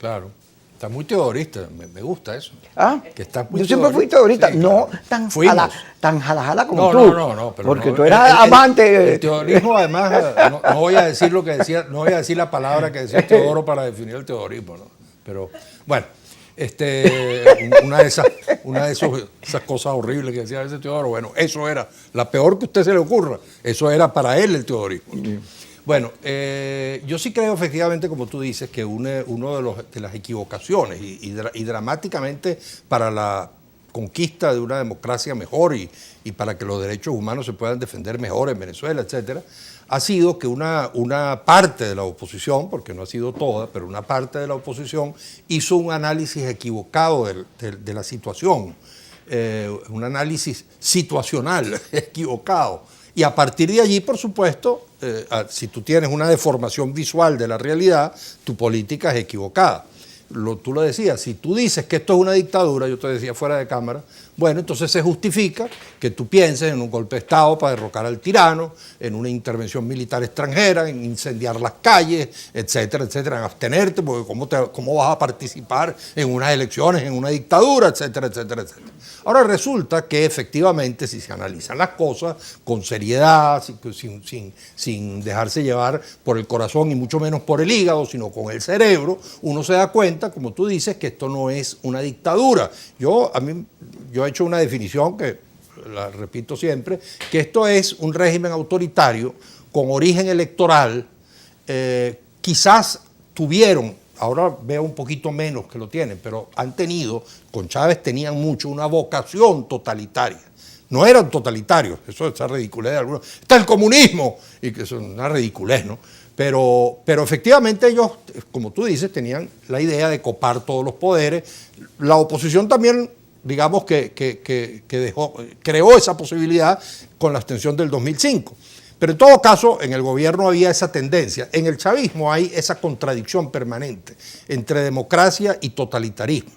Claro. Está muy teodorista, me gusta eso. ¿Ah? Que está muy Yo siempre fui teodorista, sí, no claro. tan jala como No, tú. no, pero porque no, tú eras amante. el teodorismo, además, no voy a decir lo que decía, no voy a decir la palabra que decía Teodoro para definir el teodorismo, ¿no? Pero, bueno, una de esas cosas horribles que decía ese Teodoro, bueno, eso era, la peor que a usted se le ocurra, eso era para él el teodorismo. Bueno, yo sí creo efectivamente, como tú dices, que uno de las equivocaciones y dramáticamente para la conquista de una democracia mejor y para que los derechos humanos se puedan defender mejor en Venezuela, etcétera, ha sido que una parte de la oposición, porque no ha sido toda, pero una parte de la oposición hizo un análisis equivocado de la situación, un análisis situacional equivocado. Y a partir de allí, por supuesto, si tú tienes una deformación visual de la realidad, tu política es equivocada. Tú lo decías, si tú dices que esto es una dictadura, yo te decía fuera de cámara, bueno, entonces se justifica que tú pienses en un golpe de Estado para derrocar al tirano, en una intervención militar extranjera, en incendiar las calles, etcétera, etcétera, en abstenerte, porque ¿cómo vas a participar en unas elecciones, en una dictadura, etcétera, etcétera, etcétera? Ahora resulta que efectivamente, si se analizan las cosas con seriedad, sin dejarse llevar por el corazón y mucho menos por el hígado, sino con el cerebro, uno se da cuenta, como tú dices, que esto no es una dictadura. Yo he hecho una definición que la repito siempre, que esto es un régimen autoritario con origen electoral. Quizás tuvieron, ahora veo un poquito menos que lo tienen, pero han tenido, con Chávez tenían mucho, una vocación totalitaria. No eran totalitarios, eso es ridiculez de algunos. Está el comunismo, y que es una ridiculez, ¿no? Pero efectivamente ellos, como tú dices, tenían la idea de copar todos los poderes. La oposición también, digamos creó esa posibilidad con la abstención del 2005. Pero en todo caso, en el gobierno había esa tendencia. En el chavismo hay esa contradicción permanente entre democracia y totalitarismo.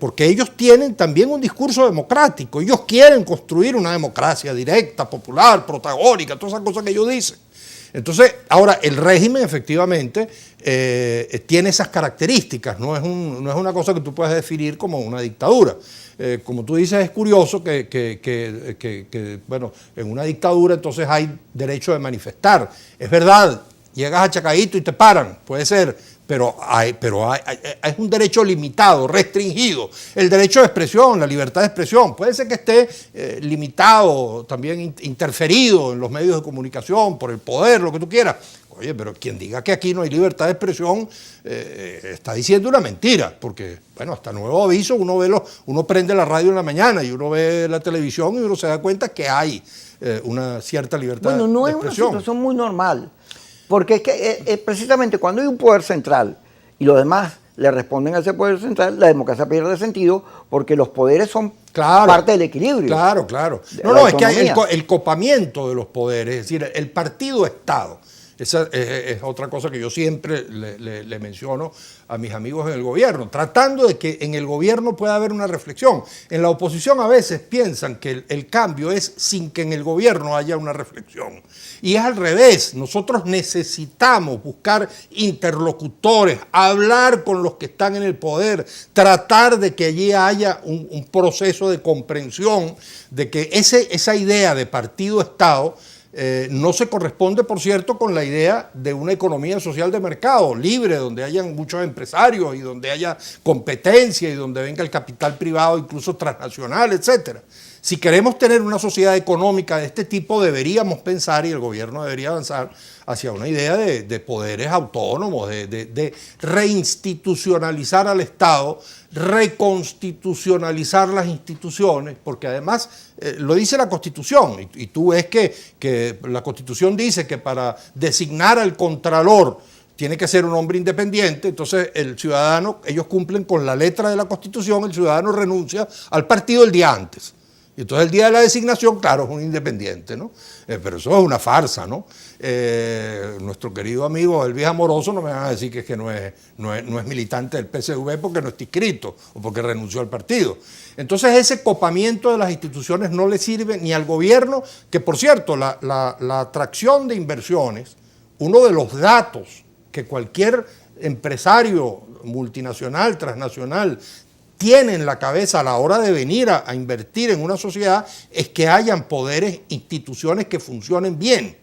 Porque ellos tienen también un discurso democrático. Ellos quieren construir una democracia directa, popular, protagónica, todas esas cosas que ellos dicen. Entonces, ahora, el régimen efectivamente tiene esas características, no es una cosa que tú puedas definir como una dictadura. Como tú dices, es curioso que, bueno, en una dictadura entonces hay derecho de manifestar. Es verdad, llegas a Chacaíto y te paran, puede ser, pero es un derecho limitado, restringido. El derecho de expresión, la libertad de expresión, puede ser que esté limitado, también interferido en los medios de comunicación, por el poder, lo que tú quieras. Oye, pero quien diga que aquí no hay libertad de expresión está diciendo una mentira, porque, bueno, hasta nuevo aviso, uno prende la radio en la mañana y uno ve la televisión y uno se da cuenta que hay una cierta libertad de expresión. Bueno, no es una situación muy normal. Porque es que precisamente cuando hay un poder central y los demás le responden a ese poder central, la democracia pierde sentido porque los poderes son parte del equilibrio. Claro. No, es que hay el copamiento de los poderes, es decir, el partido-estado. Esa es otra cosa que yo siempre le menciono a mis amigos en el gobierno, tratando de que en el gobierno pueda haber una reflexión. En la oposición a veces piensan que el cambio es sin que en el gobierno haya una reflexión. Y es al revés, nosotros necesitamos buscar interlocutores, hablar con los que están en el poder, tratar de que allí haya un proceso de comprensión de que esa idea de partido-estado no se corresponde, por cierto, con la idea de una economía social de mercado, libre, donde hayan muchos empresarios y donde haya competencia y donde venga el capital privado, incluso transnacional, etcétera. Si queremos tener una sociedad económica de este tipo, deberíamos pensar, y el gobierno debería avanzar, hacia una idea de poderes autónomos, de reinstitucionalizar al Estado, reconstitucionalizar las instituciones, porque además lo dice la Constitución, y tú ves que la Constitución dice que para designar al Contralor tiene que ser un hombre independiente. Entonces el ciudadano, ellos cumplen con la letra de la Constitución, el ciudadano renuncia al partido el día antes. Y entonces el día de la designación, claro, es un independiente, ¿no? Pero eso es una farsa, ¿no? Nuestro querido amigo Elvis Amoroso no me van a decir que no es militante del PSV porque no está inscrito o porque renunció al partido. Entonces ese copamiento de las instituciones no le sirve ni al gobierno, que por cierto, la atracción de inversiones, uno de los datos que cualquier empresario multinacional, transnacional, tiene en la cabeza a la hora de venir a invertir en una sociedad es que hayan poderes, instituciones que funcionen bien,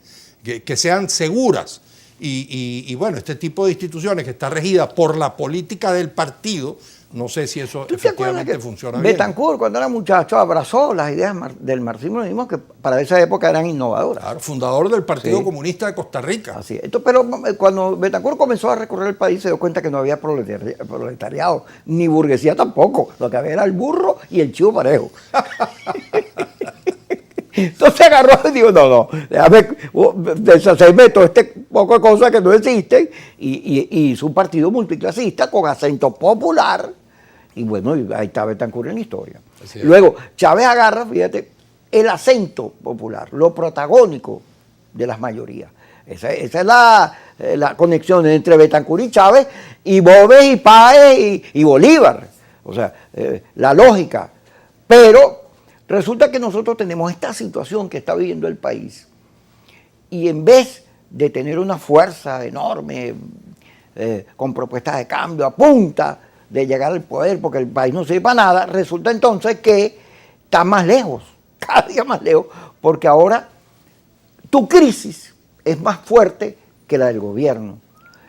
que sean seguras. Y bueno, este tipo de instituciones que está regida por la política del partido, no sé si eso efectivamente funciona bien. Betancourt, cuando era muchacho, abrazó las ideas del marxismo-leninismo que para esa época eran innovadoras. Claro, fundador del Partido Comunista de Costa Rica. Así es. Pero cuando Betancourt comenzó a recorrer el país, se dio cuenta que no había proletariado, ni burguesía tampoco. Lo que había era el burro y el chivo parejo. Entonces agarró y dijo, no, déjame deshacerme de todo este poco de cosas que no existen, y hizo un partido multiclasista con acento popular, y bueno, ahí está Betancourt en la historia. Luego, Chávez agarra, fíjate, el acento popular, lo protagónico de las mayorías. Esa es la conexión entre Betancourt y Chávez, y Boves y Páez y Bolívar. O sea, la lógica. Pero resulta que nosotros tenemos esta situación que está viviendo el país, y en vez de tener una fuerza enorme con propuestas de cambio a punta de llegar al poder, porque el país no sirve para nada, resulta entonces que está más lejos, cada día más lejos, porque ahora tu crisis es más fuerte que la del gobierno.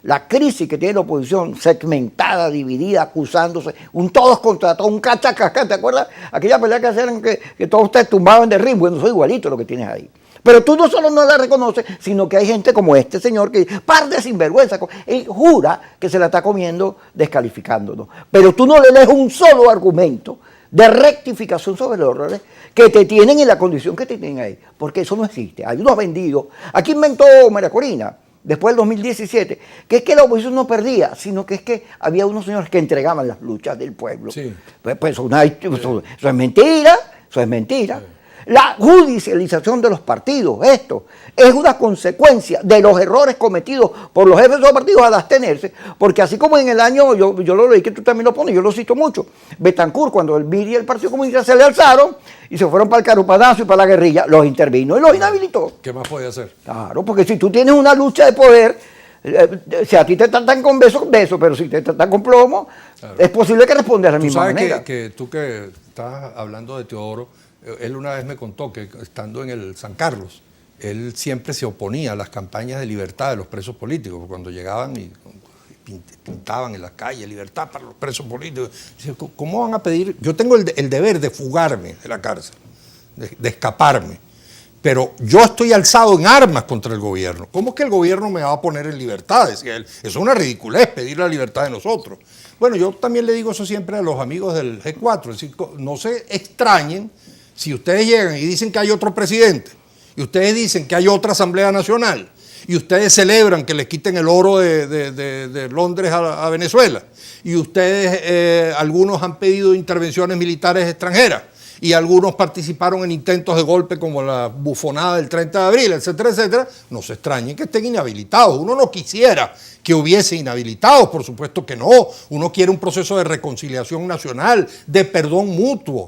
La crisis que tiene la oposición, segmentada, dividida, acusándose, un todos contra todos, un cachacasca, ¿te acuerdas? Aquella pelea que hacían que todos ustedes tumbaban de ritmo. Bueno, soy igualito lo que tienes ahí. Pero tú no solo no la reconoces, sino que hay gente como este señor que dice, par de sinvergüenza, él jura que se la está comiendo descalificándonos. Pero tú no le lees un solo argumento de rectificación sobre los errores que te tienen en la condición que te tienen ahí. Porque eso no existe. Hay unos vendidos. Aquí inventó María Corina, después del 2017, que es que la oposición no perdía, sino que es que había unos señores que entregaban las luchas del pueblo. Sí. Pues eso es mentira, eso es mentira. Sí. La judicialización de los partidos, esto es una consecuencia de los errores cometidos por los jefes de los partidos al abstenerse, porque así como en el año, yo lo leí que tú también lo pones, yo lo cito mucho, Betancourt, cuando el MIR y el Partido Comunista se le alzaron y se fueron para el carupanazo y para la guerrilla, los intervino y los inhabilitó. ¿Qué más podía hacer? Claro, porque si tú tienes una lucha de poder, si a ti te tratan con beso, pero si te tratan con plomo, claro, es posible que respondas de la misma manera. Que tú que estás hablando de Teodoro, él una vez me contó que estando en el San Carlos, él siempre se oponía a las campañas de libertad de los presos políticos, cuando llegaban y pintaban en la calle libertad para los presos políticos. Dice, ¿cómo van a pedir? Yo tengo el deber de fugarme de la cárcel, de escaparme, pero yo estoy alzado en armas contra el gobierno. ¿Cómo es que el gobierno me va a poner en libertad? Decía él. Eso es una ridiculez, pedir la libertad de nosotros. Bueno, yo también le digo eso siempre a los amigos del G4, es decir, no se extrañen si ustedes llegan y dicen que hay otro presidente, y ustedes dicen que hay otra Asamblea Nacional, y ustedes celebran que les quiten el oro de Londres a Venezuela, y ustedes, algunos han pedido intervenciones militares extranjeras, y algunos participaron en intentos de golpe como la bufonada del 30 de abril, etcétera, etcétera, no se extrañen que estén inhabilitados. Uno no quisiera que hubiese inhabilitados, por supuesto que no. Uno quiere un proceso de reconciliación nacional, de perdón mutuo.